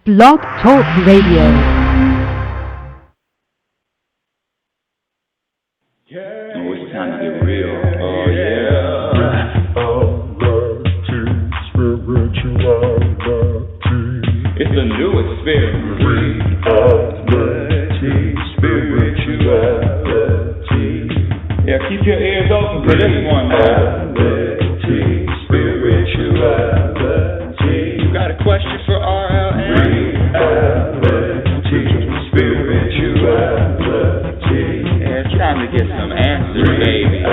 Blog Talk Radio. Oh, it's time to get real. Oh, yeah. It's a new experience. Reality, Spirituality. Yeah, keep your ears open for this one now. Spirituality. You got a question for RLN? Reality, Spirituality. Yeah, it's time to get some answers, baby.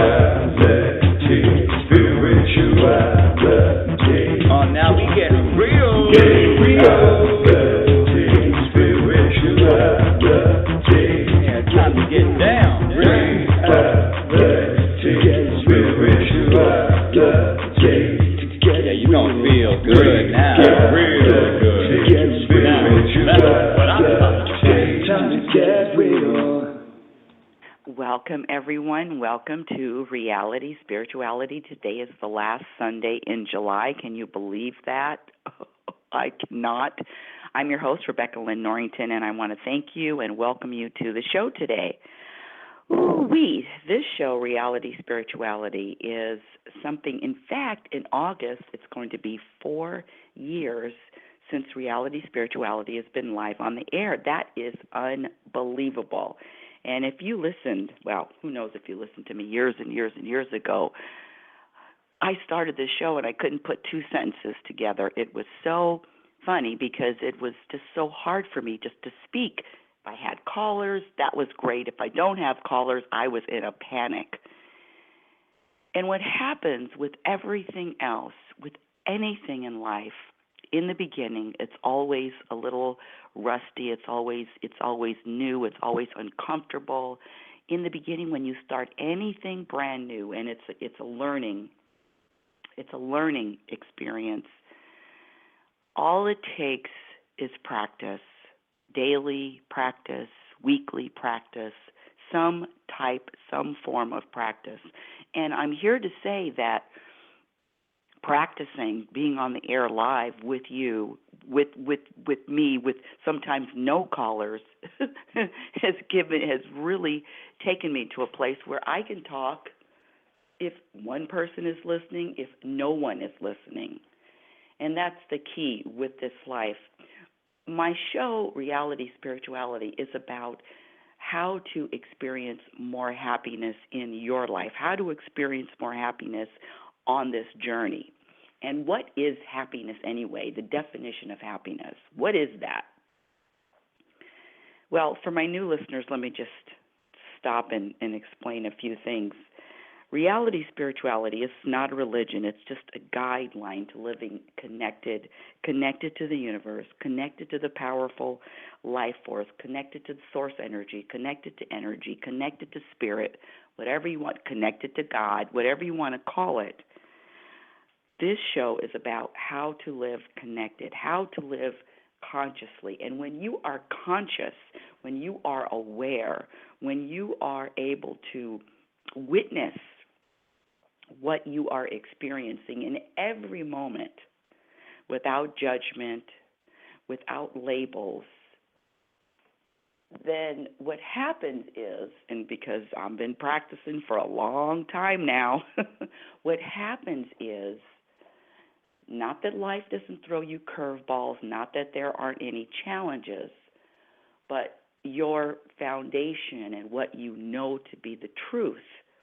Spirituality. Oh, now we get real. Spirituality. Yeah, it's time to get down. Yeah, you gonna feel good now. Real good. That's what I'm talking about. Time to get real. Welcome, everyone. Welcome to Reality Spirituality. Today is the last Sunday in July. Can you believe that? I cannot. I'm your host, Rebecca Lynn Norrington, and I want to thank you and welcome you to the show today. This show, Reality Spirituality, is something, in fact, in August, it's going to be 4 years since Reality Spirituality has been live on the air. That is unbelievable. And if you listened, well, who knows if you listened to me years and years and years ago, I started this show and I couldn't put 2 sentences together. It was so funny because it was just so hard for me just to speak. If I had callers, that was great. If I don't have callers, I was in a panic. And what happens with everything else, with anything in life, in the beginning, it's always a little rusty. It's always new. It's always uncomfortable. In the beginning, when you start anything brand new, and it's a learning experience. All it takes is practice, daily practice, weekly practice, some form of practice. And I'm here to say that practicing being on the air live with you, with me, with sometimes no callers, has really taken me to a place where I can talk if one person is listening, if no one is listening. And that's the key with this life. My show, Reality Spirituality, is about how to experience more happiness in your life, how to experience more happiness on this journey. And what is happiness anyway? The definition of happiness. What is that? Well, for my new listeners, let me just stop and explain a few things. Reality Spirituality is not a religion. It's just a guideline to living connected to the universe, connected to the powerful life force, connected to the source energy, connected to spirit, whatever you want, connected to God, whatever you want to call it. This show is about how to live connected, how to live consciously. And when you are conscious, when you are aware, when you are able to witness what you are experiencing in every moment without judgment, without labels, then what happens is, and because I've been practicing for a long time now, what happens is, not that life doesn't throw you curveballs, not that there aren't any challenges, but your foundation and what you know to be the truth,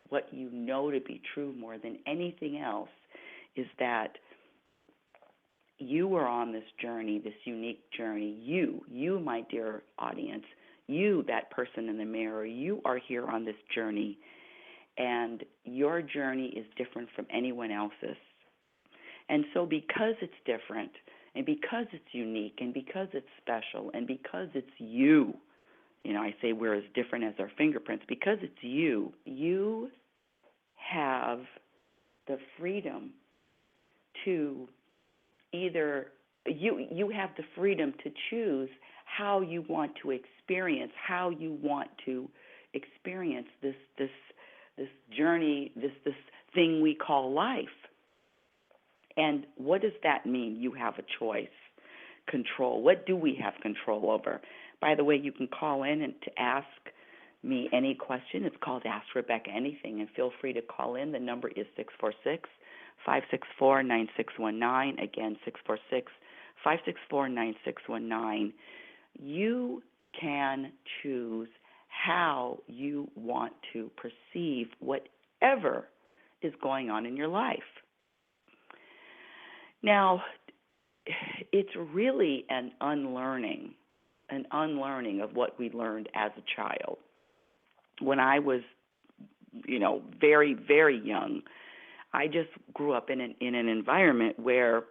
what you know to be true more than anything else, is that you are on this journey, this unique journey. You, my dear audience, you, that person in the mirror, you are here on this journey, and your journey is different from anyone else's. And so because it's different, and because it's unique, and because it's special, and because it's you, I say we're as different as our fingerprints, because it's you have the freedom to either, you have the freedom to choose how you want to experience, this journey, this thing we call life. And what does that mean? You have a choice. control? What do we have control over? By the way, you can call in and to ask me any question. It's called Ask Rebecca Anything, and feel free to call in. The number is 646-564-9619. Again, 646-564-9619. You can choose how you want to perceive whatever is going on in your life. Now, it's really an unlearning of what we learned as a child. When I was, very, very young, I just grew up in an environment where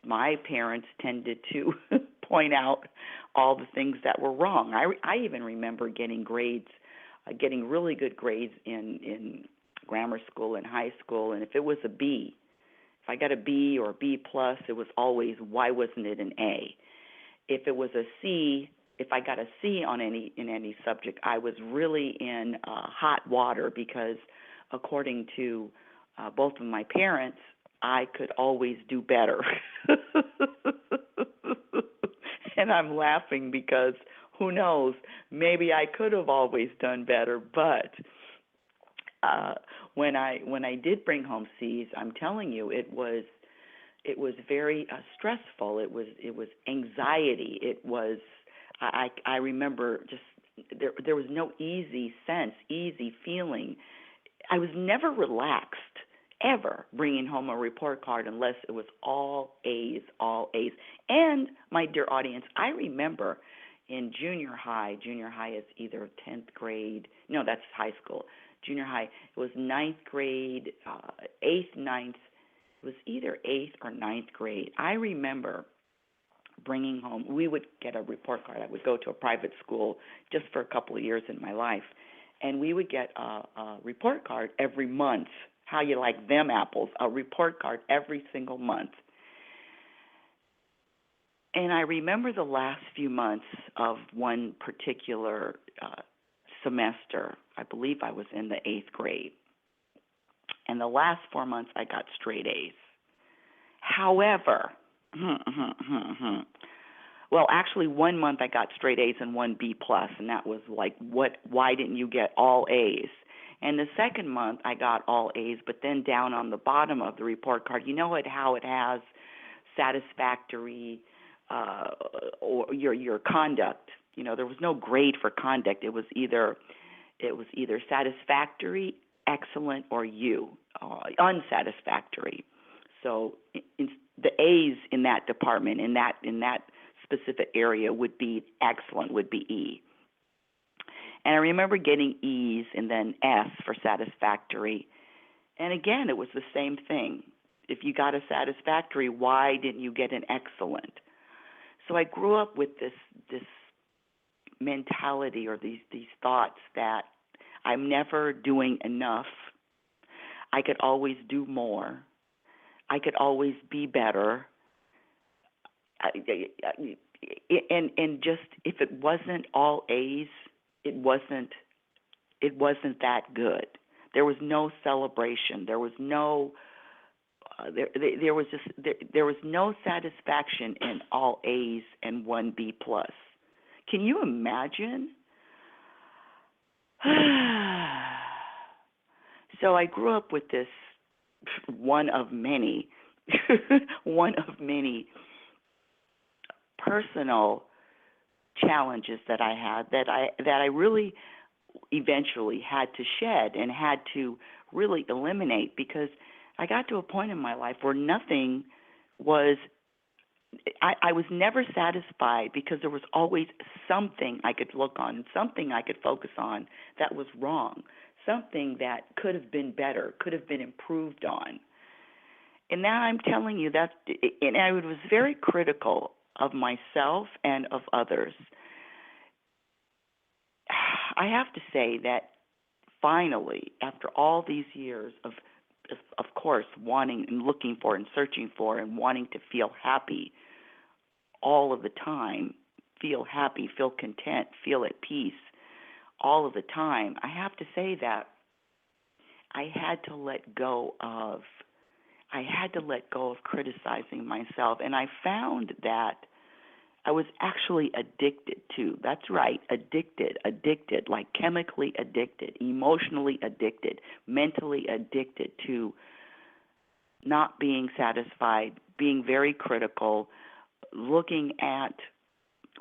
my parents tended to point out all the things that were wrong. I even remember getting really good grades in grammar school and high school, and if it was a B, if I got a B or a B plus, it was always, why wasn't it an A? If it was a C, if I got a C in any subject, I was really in hot water because, according to both of my parents, I could always do better. And I'm laughing because who knows, maybe I could have always done better, but when I did bring home C's, I'm telling you, it was very stressful. It was anxiety. It was I remember just there was no easy feeling. I was never relaxed ever bringing home a report card unless it was all A's. And my dear audience, I remember in junior high is either 10th grade. No, that's high school. Junior high, it was 9th grade, 8th, 9th. It was either 8th or 9th grade. I remember bringing home, we would get a report card. I would go to a private school just for a couple of years in my life, and we would get a report card every month. How you like them apples? A report card every single month. And I remember the last few months of one particular semester. I believe I was in the 8th grade. And the last 4 months, I got straight A's. However, well, actually, 1 month I got straight A's and 1 B plus, and that was like, why didn't you get all A's? And the second month I got all A's, but then down on the bottom of the report card, how it has satisfactory or your conduct. There was no grade for conduct. It was either satisfactory, excellent, or unsatisfactory. So the A's in that department, in that specific area, would be excellent, would be E. And I remember getting E's and then S for satisfactory. And again, it was the same thing. If you got a satisfactory, why didn't you get an excellent? So I grew up with this mentality or these thoughts that I'm never doing enough. I could always do more. I could always be better. And just if it wasn't all A's, it wasn't that good. There was no celebration. There was no there was no satisfaction in all A's and 1 B plus. Can you imagine? So I grew up with this one of many personal challenges that I had that I really eventually had to shed and had to really eliminate, because I got to a point in my life where nothing was I was never satisfied, because there was always something I could look on, something I could focus on that was wrong, something that could have been better, could have been improved on. And now I'm telling you that, and I was very critical of myself and of others. I have to say that finally, after all these years of course, wanting and looking for and searching for and wanting to feel happy all of the time, feel happy, feel content, feel at peace all of the time, I have to say that I had to let go of criticizing myself. And I found that I was actually addicted to. That's right, addicted, like chemically addicted, emotionally addicted, mentally addicted to not being satisfied, being very critical, looking at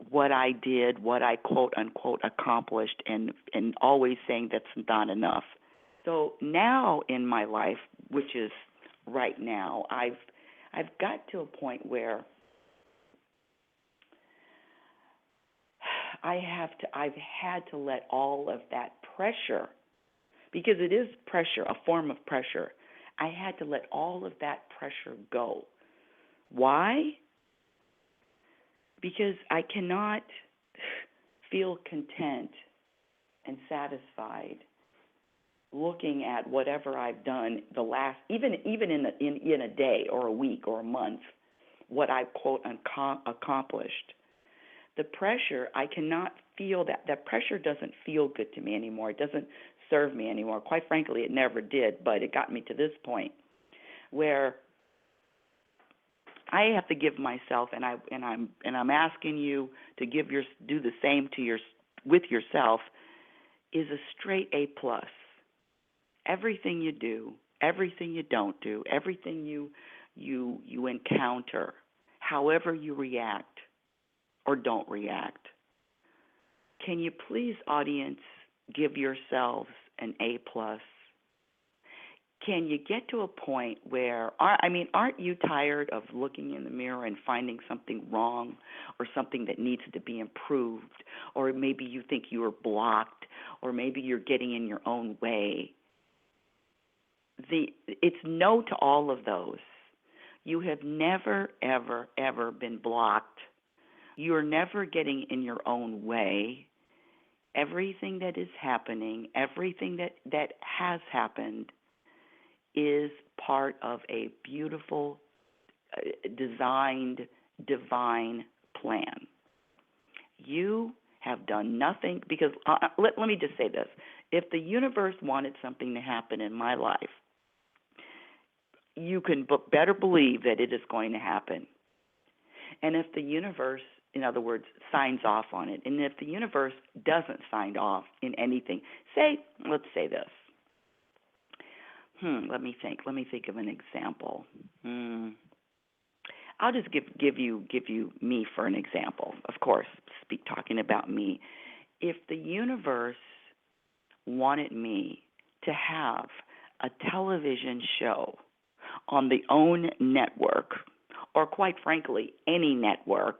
what I did, what I quote unquote accomplished, and always saying that's not enough. So now in my life, which is right now, I've got to a point where I've had to let all of that pressure, because it is pressure, a form of pressure. I had to let all of that pressure go. Why? Because I cannot feel content and satisfied looking at whatever I've done the last, even in a day or a week or a month, what I've quote accomplished. The pressure, I cannot feel that. That pressure doesn't feel good to me anymore. It doesn't serve me anymore. Quite frankly, it never did, but it got me to this point where I have to give myself, and I'm asking you to do the same with yourself, is a straight A+. Everything you do, everything you don't do, everything you encounter, however you react or don't react. Can you please, audience, give yourselves an A+? Can you get to a point where, aren't you tired of looking in the mirror and finding something wrong or something that needs to be improved, or maybe you think you are blocked, or maybe you're getting in your own way? It's no to all of those. You have never, ever, ever been blocked. You're never getting in your own way. Everything that is happening, everything that has happened is part of a beautiful, designed, divine plan. You have done nothing, because let me just say this. If the universe wanted something to happen in my life, you can better believe that it is going to happen. And if the universe, in other words, signs off on it, and if the universe doesn't sign off in anything, let's say this. Let me think of an example. I'll just give you me for an example. Of course, talking about me. If the universe wanted me to have a television show on the OWN network, or quite frankly, any network,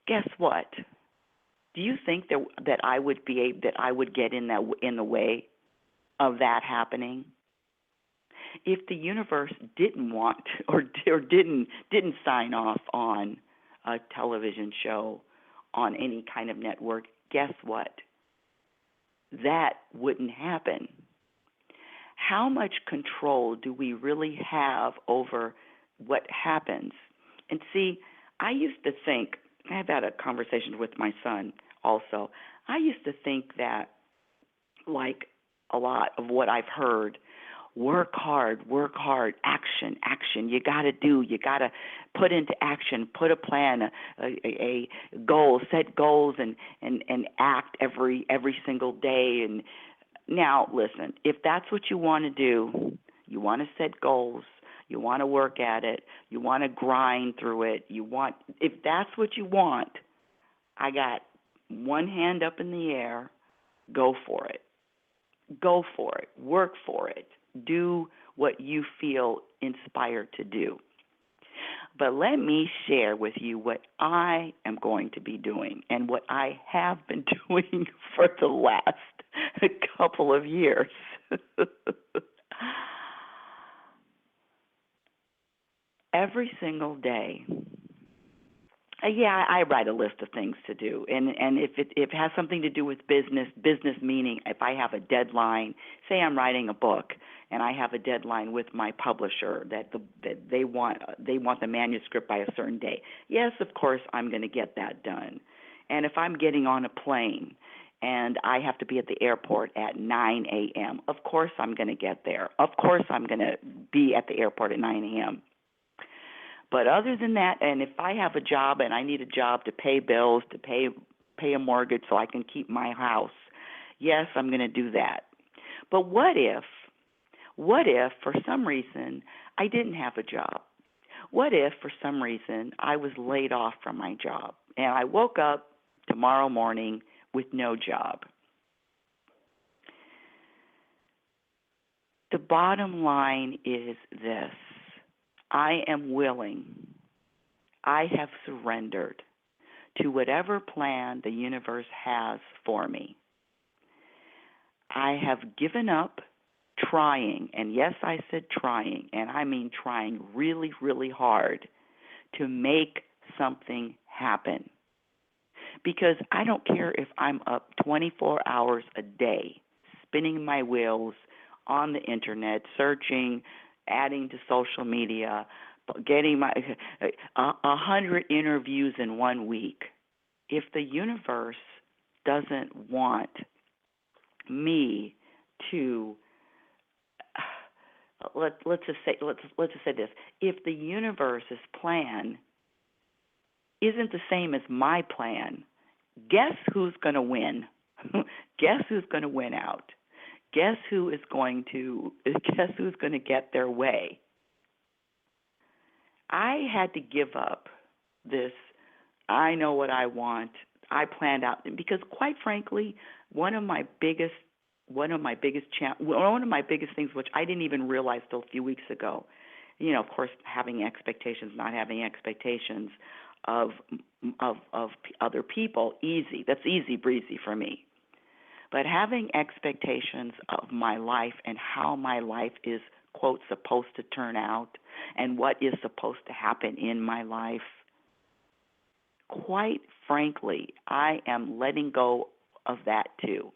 guess what? Do you think that I would get in the way of that happening? If the universe didn't want or didn't sign off on a television show on any kind of network, guess what? That wouldn't happen. How much control do we really have over what happens? And see, I used to think, I've had a conversation with my son also, I used to think that, like a lot of what I've heard, work hard, action, you got to put into action, put a plan, a goal, set goals, and act every single day. And now, listen, if that's what you want to do, you want to set goals, you want to work at it, you want to grind through it, if that's what you want, I got one hand up in the air, go for it. Go for it. Work for it. Do what you feel inspired to do. But let me share with you what I am going to be doing and what I have been doing for the last couple of years. Every single day, I write a list of things to do, and if it has something to do with business meaning if I have a deadline, say I'm writing a book and I have a deadline with my publisher that they want the manuscript by a certain day. Yes, of course I'm going to get that done. And if I'm getting on a plane and I have to be at the airport at 9 a.m., of course I'm going to get there. Of course I'm going to be at the airport at 9 a.m. But other than that, and if I have a job and I need a job to pay bills, to pay a mortgage so I can keep my house, yes, I'm going to do that. But what if for some reason I didn't have a job? What if for some reason I was laid off from my job and I woke up tomorrow morning with no job? The bottom line is this: I am willing, I have surrendered to whatever plan the universe has for me. I have given up trying, and yes, I said trying, and I mean trying really, really hard to make something happen. Because I don't care if I'm up 24 hours a day, spinning my wheels on the internet, searching, adding to social media, getting 100 interviews in 1 week. If the universe doesn't want me to, let's just say this: if the universe's plan isn't the same as my plan, guess who's going to win? Guess who's going to win out? Guess who's going to get their way? I had to give up this, I know what I want, I planned out, because quite frankly, one of my biggest things, which I didn't even realize till a few weeks ago, of course, having expectations, not having expectations of other people, that's easy breezy for me. But having expectations of my life and how my life is, quote, supposed to turn out and what is supposed to happen in my life, quite frankly, I am letting go of that too.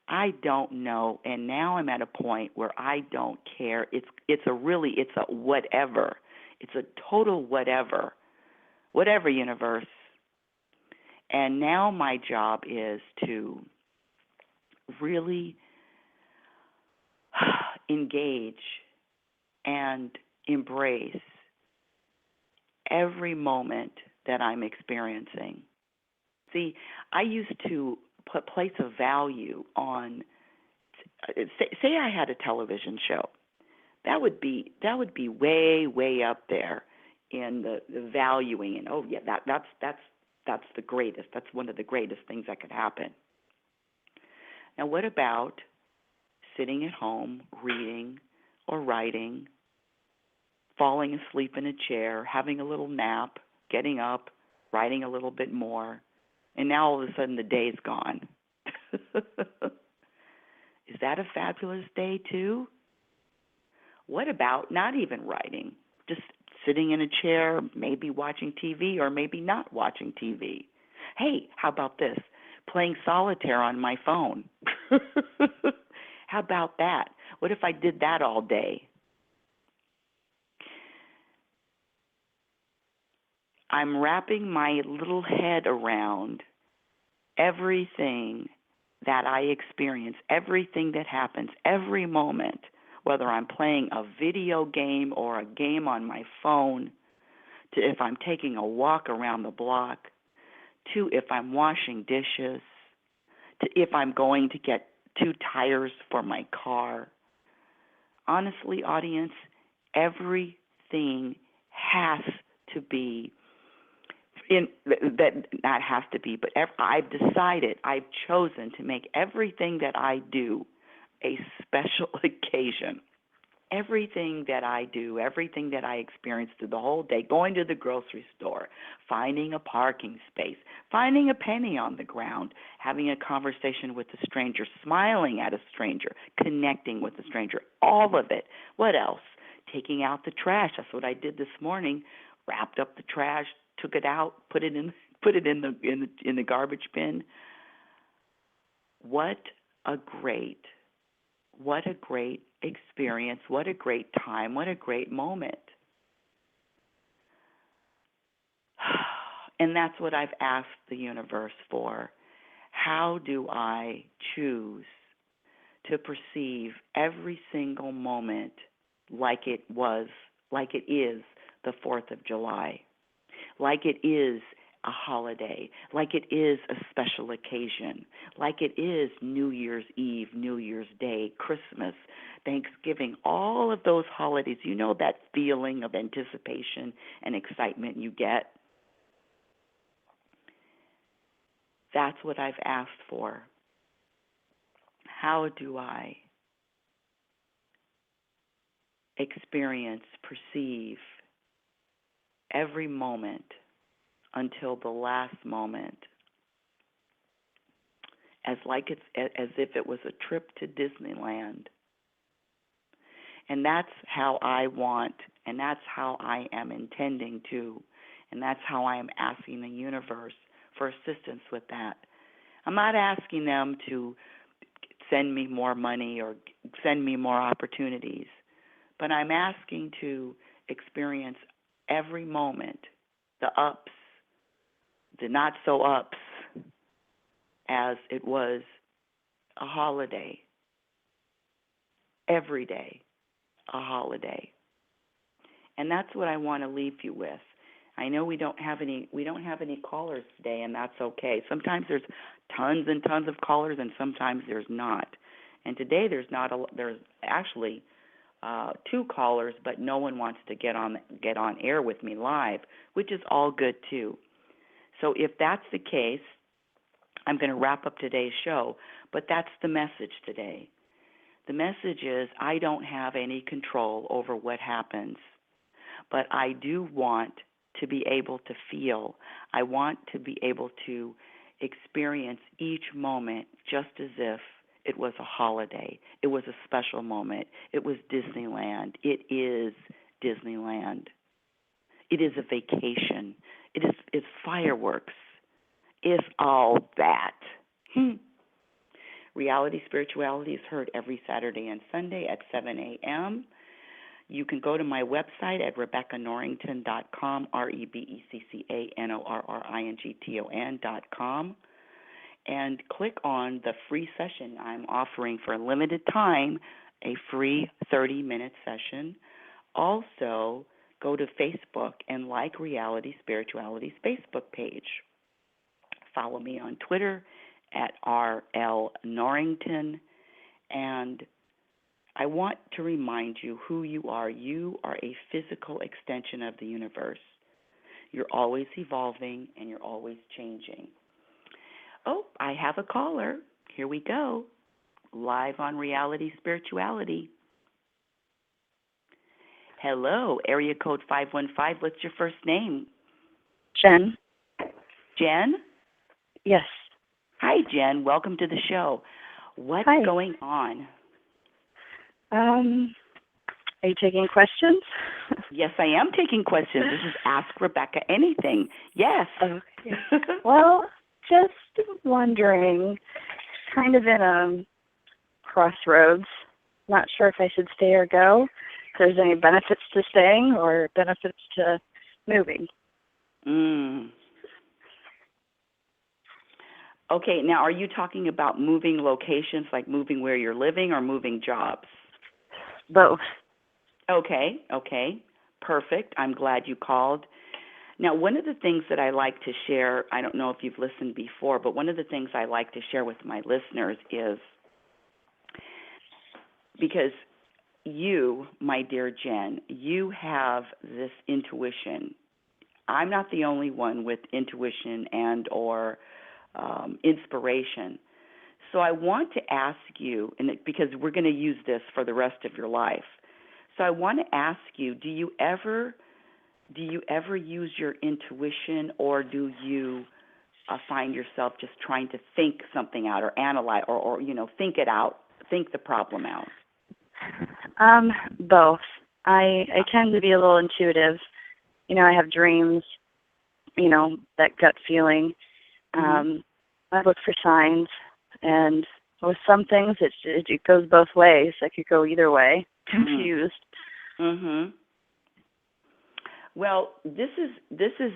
I don't know, and now I'm at a point where I don't care. It's a whatever. It's a total whatever universe. And now my job is to really engage and embrace every moment that I'm experiencing. See, I used to place a value on, say I had a television show. That would be way, way up there in the valuing, and oh yeah, that's the greatest. That's one of the greatest things that could happen. Now, what about sitting at home, reading or writing, falling asleep in a chair, having a little nap, getting up, writing a little bit more, and now all of a sudden the day's gone? Is that a fabulous day too? What about not even writing, just sitting in a chair, maybe watching TV or maybe not watching TV? Hey, how about this? Playing solitaire on my phone. How about that? What if I did that all day? I'm wrapping my little head around everything that I experience, everything that happens, every moment, whether I'm playing a video game or a game on my phone, to if I'm taking a walk around the block, to if I'm washing dishes, to if I'm going to get 2 tires for my car. Honestly, audience, everything has to be not has to be, but I've decided, I've chosen to make everything that I do a special occasion. Everything that I do, everything that I experience through the whole day, going to the grocery store, finding a parking space, finding a penny on the ground, having a conversation with a stranger, smiling at a stranger, connecting with a stranger, all of it. What else? Taking out the trash. That's what I did this morning. Wrapped up the trash, took it out, put it in the garbage bin. What a great experience, what a great time, what a great moment. And that's what I've asked the universe for. How do I choose to perceive every single moment like it is the 4th of July, like it is a holiday, like it is a special occasion, like it is New Year's Eve, New Year's Day, Christmas, Thanksgiving, all of those holidays. You know that feeling of anticipation and excitement you get? That's what I've asked for. How do I experience, perceive every moment until the last moment as if it was a trip to Disneyland? And that's how I want, and that's how I am intending to, and that's how I am asking the universe for assistance with that. I'm not asking them to send me more money or send me more opportunities, but I'm asking to experience every moment, the ups, the not so ups, as it was a holiday. Every day, a holiday. And that's what I want to leave you with. I know we don't have any callers today, and that's okay. Sometimes there's tons and tons of callers, and sometimes there's not. And today there's actually 2 callers, but no one wants to get on air with me live, which is all good too. So if that's the case, I'm going to wrap up today's show, but that's the message today. The message is I don't have any control over what happens, but I do want to be able to feel. I want to be able to experience each moment just as if it was a holiday. It was a special moment. It was Disneyland. It is Disneyland. It is a vacation. It's fireworks. It's all that. Reality Spirituality is heard every Saturday and Sunday at 7 a.m. You can go to my website at RebeccaNorrington.com, RebeccaNorrington.com, and click on the free session I'm offering for a limited time, a free 30-minute session. Also, go to Facebook and like Reality Spirituality's Facebook page. Follow me on Twitter at RL Norrington, and I want to remind you who you are. You are a physical extension of the universe. You're always evolving, and you're always changing. Oh, I have a caller. Here we go. Live on Reality Spirituality. Hello, area code 515. What's your first name? Jen. Jen? Yes. Hi, Jen. Welcome to the show. What's Hi. going on? Are you taking questions? Yes, I am taking questions. This is Ask Rebecca Anything. Yes. Okay. Well, just wondering, kind of in a crossroads, not sure if I should stay or go, if there's any benefits to staying or benefits to moving. Okay, now are you talking about moving locations, like moving where you're living, or moving jobs? Both. Okay, perfect. I'm glad you called. Now, one of the things that I like to share, I don't know if you've listened before, but one of the things I like to share with my listeners is, because you, my dear Jen, you have this intuition. I'm not the only one with intuition and or inspiration. So I want to ask you, and because we're going to use this for the rest of your life, so I want to ask you, do you ever use your intuition, or do you find yourself just trying to think something out, or analyze, or think it out, think the problem out? Both. I tend to be a little intuitive. I have dreams, that gut feeling. I look for signs, and with some things it goes both ways. I could go either way, confused. Well, this is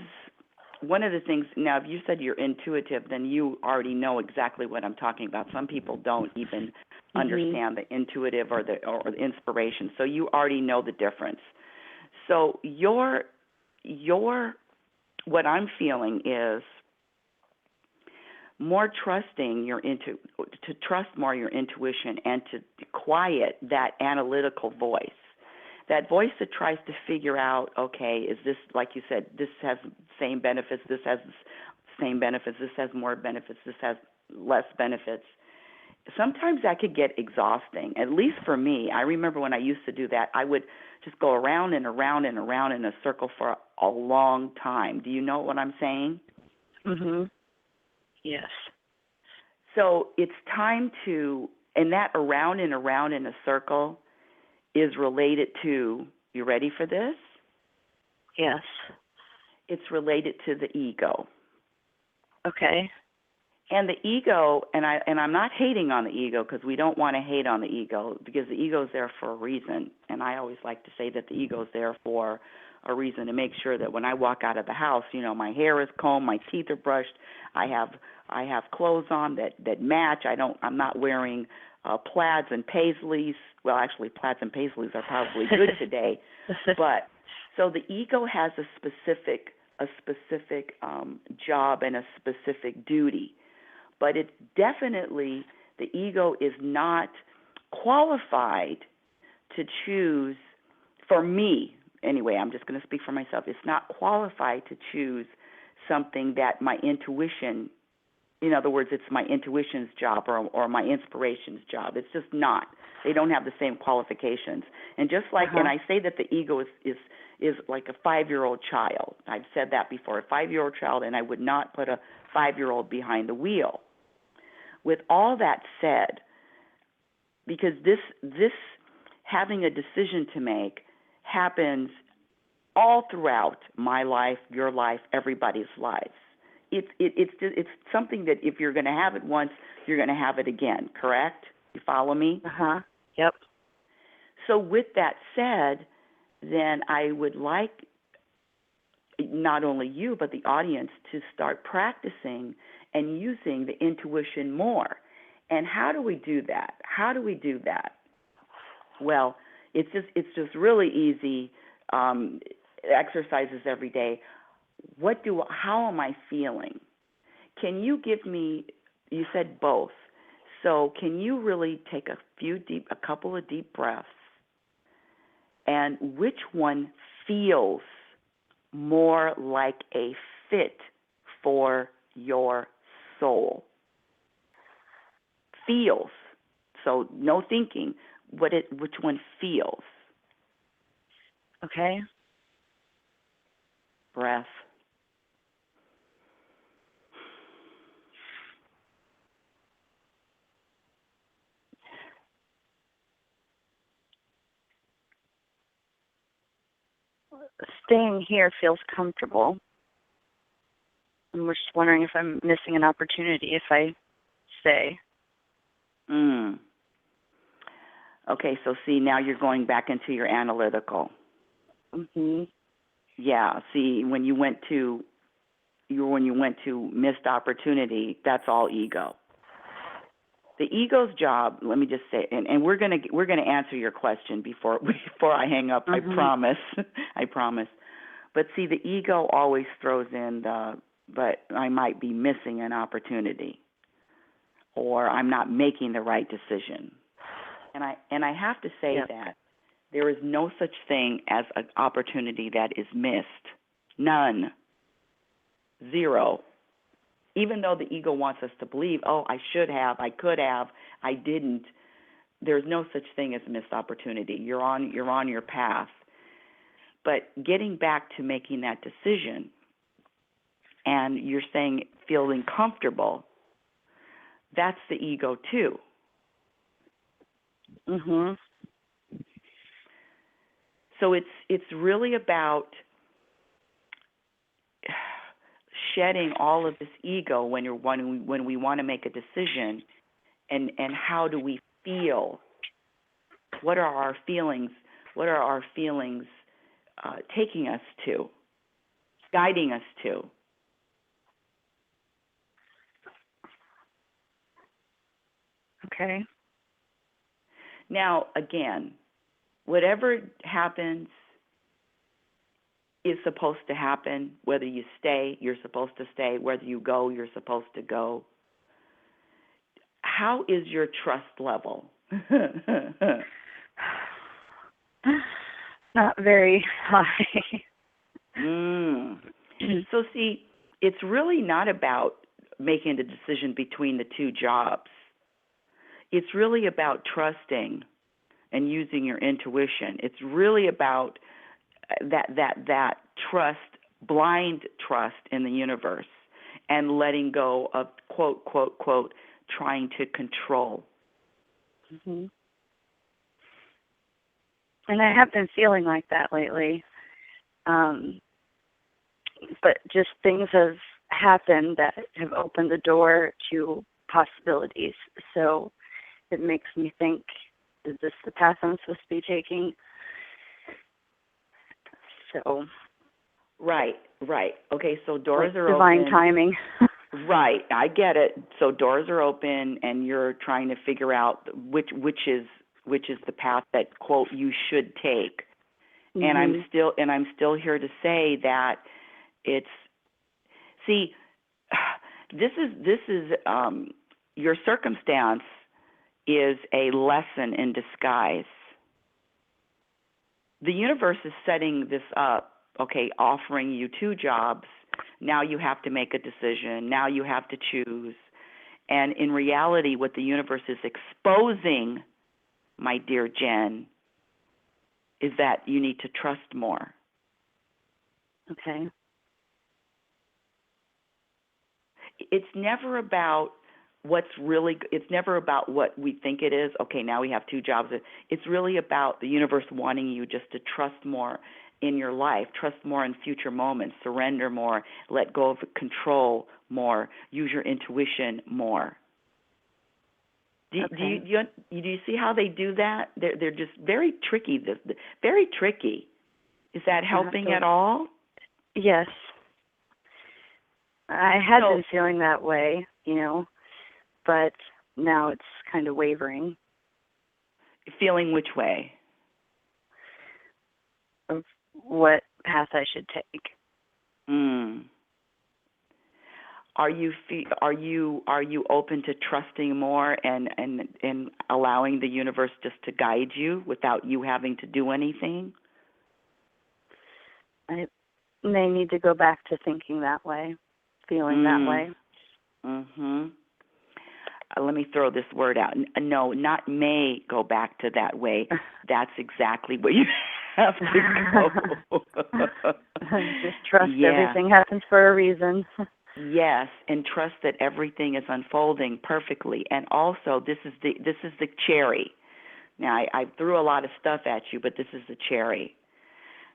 one of the things. Now, if you said you're intuitive, then you already know exactly what I'm talking about. Some people don't even understand the intuitive or the inspiration, so you already know the difference. So your what I'm feeling is more trusting to trust more your intuition and to quiet that analytical voice. That voice that tries to figure out, okay, is this, like you said, this has same benefits, this has same benefits, this has more benefits, this has less benefits. Sometimes that could get exhausting, at least for me. I remember when I used to do that, I would just go around and around and around in a circle for a long time. Do you know what I'm saying? Mhm. Yes. So it's time to, and that around and around in a circle is related to, you ready for this? Yes. It's related to the ego. Okay. And the ego, and I'm not hating on the ego, because we don't want to hate on the ego, because the ego is there for a reason. And I always like to say that the ego is there for a reason, to make sure that when I walk out of the house, my hair is combed, my teeth are brushed, I have clothes on that match. I'm not wearing plaids and paisleys. Well, actually, plaids and paisleys are probably good today. But so the ego has a specific job and a specific duty. But it's definitely, the ego is not qualified to choose, for me anyway, I'm just going to speak for myself, it's not qualified to choose something that my intuition, in other words, it's my intuition's job or my inspiration's job. It's just not. They don't have the same qualifications. And just like, and I say that the ego is like a 5-year-old child. I've said that before, a 5-year-old child, and I would not put a 5-year-old behind the wheel. With all that said, because this having a decision to make happens all throughout my life, your life, everybody's lives. It's something that if you're going to have it once, you're going to have it again, correct? You follow me? Yep. So with that said, then I would like not only you but the audience to start practicing and using the intuition more. And how do we do that? Well, it's just really easy exercises every day. How am I feeling? Can you give me, you said both. So can you really take a couple of deep breaths, and which one feels more like a fit for your soul? Feels. So no thinking, which one feels? Okay. Breath. Staying here feels comfortable. I'm just wondering if I'm missing an opportunity if I stay. Okay, so see, now you're going back into your analytical. Yeah, see, when you went to missed opportunity, that's all ego. The ego's job, let me just say, and we're gonna answer your question before I hang up. I promise. But see, the ego always throws in but I might be missing an opportunity, or I'm not making the right decision. And I have to say that there is no such thing as an opportunity that is missed. None. Zero. Even though the ego wants us to believe, oh, I should have, I could have, I didn't. There's no such thing as a missed opportunity. You're on your path. But getting back to making that decision, and you're saying feeling comfortable, that's the ego too. So it's really about shedding all of this ego when we want to make a decision, and how do we feel? What are our feelings? What are our feelings taking us to, guiding us to? Okay. Now, again, whatever happens, is supposed to happen. Whether you stay, you're supposed to stay. Whether you go, you're supposed to go. How is your trust level? Not very high. So see, it's really not about making the decision between the two jobs. It's really about trusting and using your intuition. It's really about that trust, blind trust in the universe, and letting go of, quote, quote, quote, trying to control. Mm-hmm. And I have been feeling like that lately. But just things have happened that have opened the door to possibilities. So it makes me think, is this the path I'm supposed to be taking? So. Right. Okay, so doors are divine open. Divine timing. Right, I get it. So doors are open, and you're trying to figure out which is the path that, quote, you should take. Mm-hmm. And I'm still here to say that it's, see, this is your circumstance is a lesson in disguise. The universe is setting this up, okay, offering you two jobs. Now you have to make a decision. Now you have to choose. And in reality, what the universe is exposing, my dear Jen, is that you need to trust more. Okay. It's never about it's never about what we think it is. Okay, now we have two jobs. It's really about the universe wanting you just to trust more in your life, trust more in future moments, surrender more, let go of control more, use your intuition more. Do you see how they do that? They're just very tricky. Very tricky. Is that helping at all? Yes. I had been feeling that way, but now it's kind of wavering. Feeling which way? Of what path I should take. Are you open to trusting more and allowing the universe just to guide you without you having to do anything? I may need to go back to thinking that way, feeling that way. Mhm. Let me throw this word out. No, not may go back to that way. That's exactly what you have to go. Just trust everything happens for a reason. Yes, and trust that everything is unfolding perfectly. And also, this is the cherry. Now, I threw a lot of stuff at you, but this is the cherry.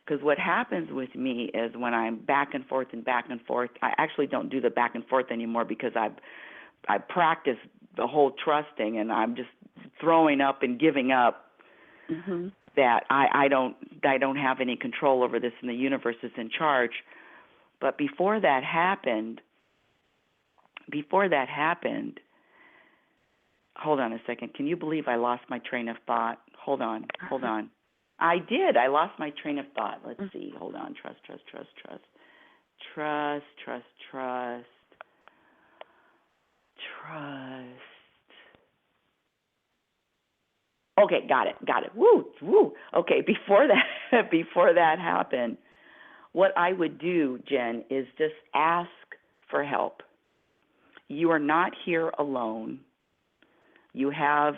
Because what happens with me is when I'm back and forth, I actually don't do the back and forth anymore because I practice the whole trusting, and I'm just throwing up and giving up. Mm-hmm. That I don't have any control over this, and the universe is in charge. But before that happened, hold on a second. Can you believe I lost my train of thought? Hold on. I did. I lost my train of thought. Let's see. Hold on. Trust. Okay, got it. Woo. Okay, before that happened, what I would do, Jen, is just ask for help. You are not here alone. You have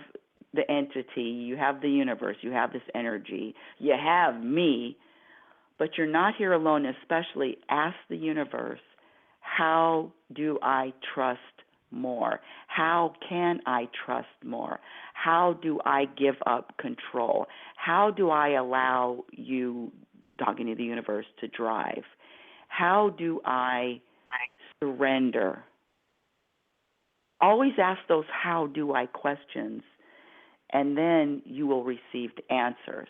the entity, you have the universe, you have this energy, you have me, but you're not here alone. Especially ask the universe, how do I trust more? How can I trust more? How do I give up control? How do I allow you, talking to the universe, to drive? How do I surrender? Always ask those how do I questions, and then you will receive answers.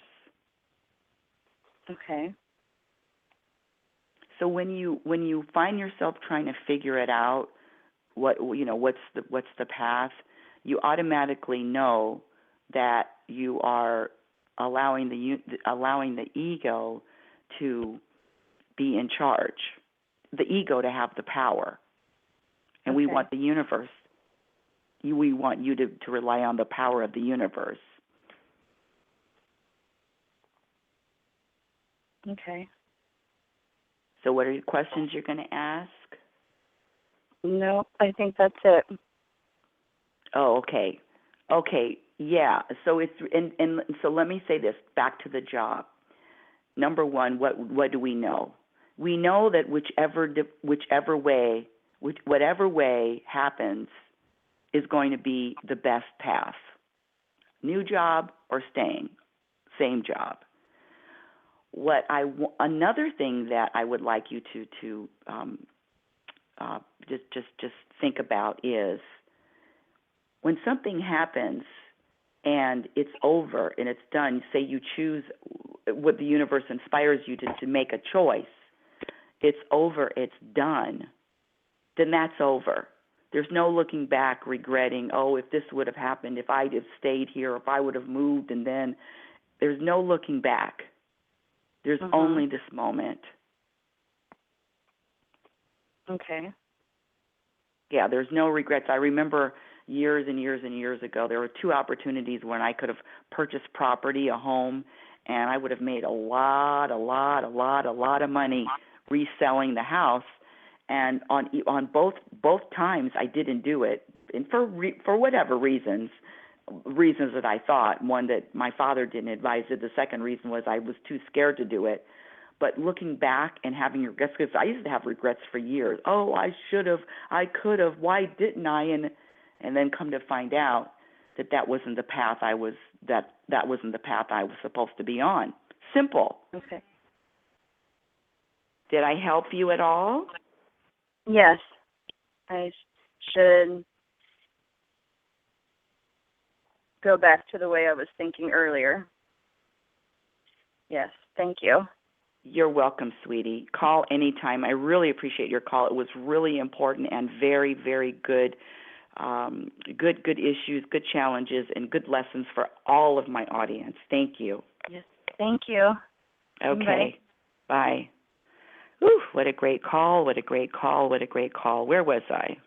Okay. So when you find yourself trying to figure it out, what's the path, you automatically know that you are allowing the ego to be in charge, the ego to have the power. And we want the universe. We want you to rely on the power of the universe. Okay. So what are your questions you're going to ask? No, I think that's it. Oh, okay. Okay, yeah. So it's and so let me say this, back to the job. Number one, what do we know? We know that whatever way happens is going to be the best path. New job or staying, same job. Another thing that I would like you to just think about is when something happens and it's over and it's done. Say you choose what the universe inspires you to make a choice. It's over. It's done. Then that's over. There's no looking back, regretting, oh, if this would have happened, if I'd have stayed here, if I would have moved, and then there's no looking back. There's only this moment. Okay. Yeah, there's no regrets. I remember years and years and years ago, there were 2 opportunities when I could have purchased property, a home, and I would have made a lot of money reselling the house. And on both times, I didn't do it, and for whatever reasons that I thought. One, that my father didn't advise it. The second reason was I was too scared to do it. But looking back and having regrets, because I used to have regrets for years. Oh, I should have, I could have. Why didn't I? And then come to find out that wasn't the path I was supposed to be on. Simple. Okay. Did I help you at all? Yes. I should go back to the way I was thinking earlier. Yes, thank you. You're welcome, sweetie. Call anytime. I really appreciate your call. It was really important and very, very good, good issues, good challenges, and good lessons for all of my audience. Thank you. Yes, thank you. Okay. Bye. Whew, what a great call, what a great call, what a great call. Where was I?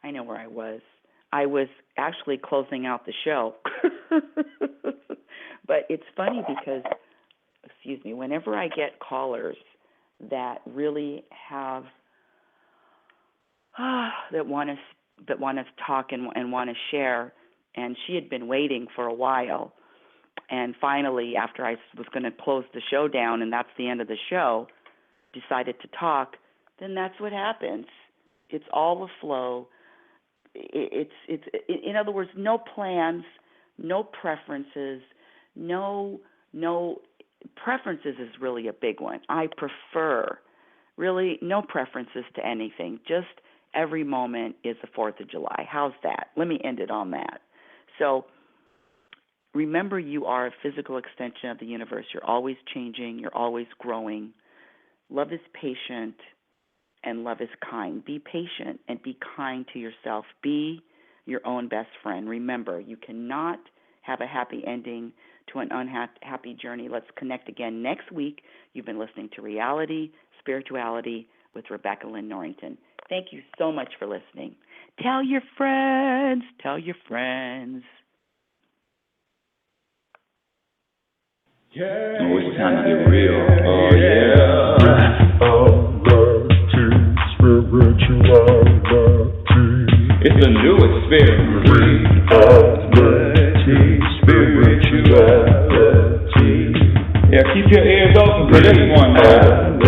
I know where I was. I was actually closing out the show. But it's funny because, whenever I get callers that really have, that want to talk and want to share, and she had been waiting for a while, and finally, after I was going to close the show down, and that's the end of the show, decided to talk, then that's what happens. It's all a flow. It's in other words, no plans, no preferences, no preferences is really a big one. I prefer really no preferences to anything. Just every moment is the 4th of July. How's that? Let me end it on that. So remember, you are a physical extension of the universe. You're always changing. You're always growing. Love is patient and love is kind. Be patient and be kind to yourself. Be your own best friend. Remember, you cannot have a happy ending to an unhappy journey. Let's connect again next week. You've been listening to Reality Spirituality with Rebecca Lynn Norrington. Thank you so much for listening. Tell your friends. Tell your friends. Yeah. Oh, it's time to get real. Oh, yeah. It's a new experience. Reality Spirituality. Yeah, keep your ears open for this one, man.